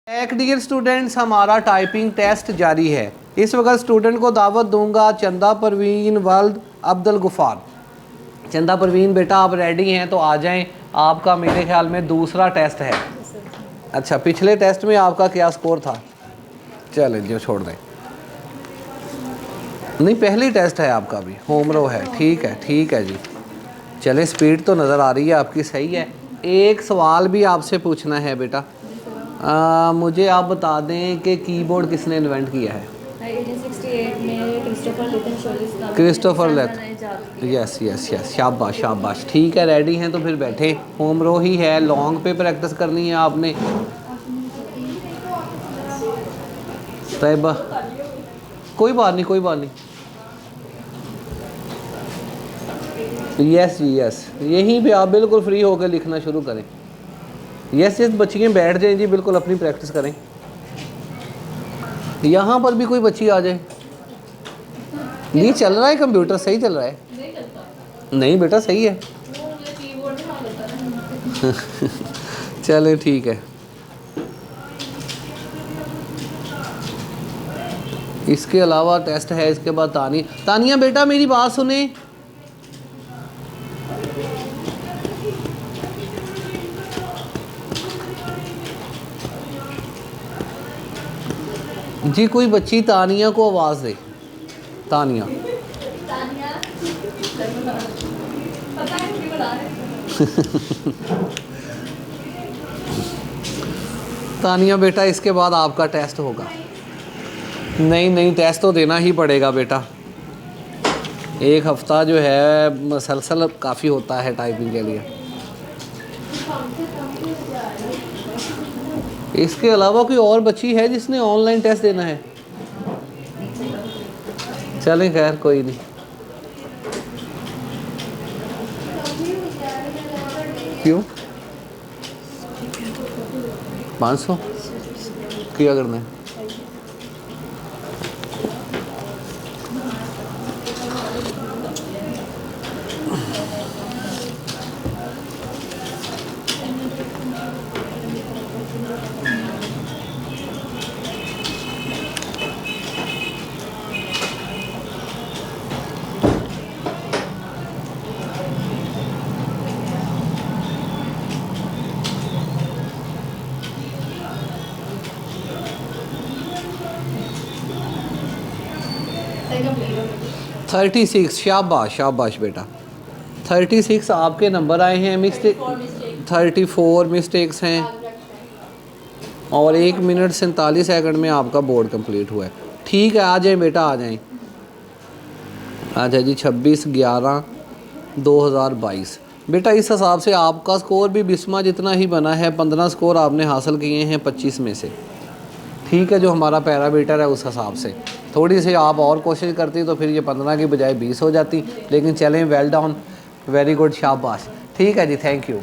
एक dear students, हमारा typing test जारी है। इस वक्त स्टूडेंट को दावत दूंगा चंदा परवीन वल्द अब्दुल गुफ़ार। चंदा परवीन बेटा आप रेडी हैं तो आ जाएं। आपका मेरे ख्याल में दूसरा टेस्ट है। अच्छा, पिछले टेस्ट में आपका क्या स्कोर था? चलें जो छोड़ दें, नहीं पहली टेस्ट है आपका भी, होमरो है। ठीक है जी। चले, स्पीड तो नज़र आ रही है आपकी सही है। एक सवाल भी आपसे पूछना है बेटा। मुझे आप बता दें कि कीबोर्ड किसने इन्वेंट किया है? 1868 में क्रिस्टोफर लेथ। यस यस यस, शाबाश शाबाश। ठीक है, रेडी हैं तो फिर बैठे। होमरो ही है, लॉन्ग पे प्रैक्टिस करनी है आपने। तैयबा कोई बात नहीं। यस जी यस, यहीं पे आप बिल्कुल फ्री होकर लिखना शुरू करें। यस बच्चियाँ बैठ जाएं जी, बिल्कुल अपनी प्रैक्टिस करें। यहाँ पर भी कोई बच्ची आ जाए। नहीं चल रहा है कंप्यूटर, सही चल रहा है। नहीं बेटा सही है। चलें ठीक है। इसके अलावा टेस्ट है, इसके बाद तानिया बेटा मेरी बात सुने। जी कोई बच्ची तानिया को आवाज़ दे। तानिया तानिया बेटा इसके बाद आपका टेस्ट होगा। नहीं टेस्ट तो देना ही पड़ेगा बेटा। एक हफ़्ता जो है मसलसल काफ़ी होता है टाइपिंग के लिए। इसके अलावा कोई और बच्ची है जिसने ऑनलाइन टेस्ट देना है? चलें खैर कोई नहीं। क्यों 500 क्या करना है? थर्टी 36, शाबाश बेटा। 36 आपके नंबर आए हैं। मिस्टेक 34 मिस्टेक्स हैं और 1 मिनट 47 सेकंड में आपका बोर्ड कंप्लीट हुआ है। ठीक है, आ जाएं बेटा आ जाएं। अच्छा जी, 26/11/2022 बेटा इस हिसाब से आपका स्कोर भी बिस्मा जितना ही बना है। 15 स्कोर आपने हासिल किए हैं 25 में से। ठीक है, जो हमारा पैरामीटर है उस हिसाब से थोड़ी सी आप और कोशिश करती तो फिर ये 15 की बजाय 20 हो जाती। लेकिन चलें, वेल डन, वेरी गुड, शाबाश। ठीक है जी, थैंक यू।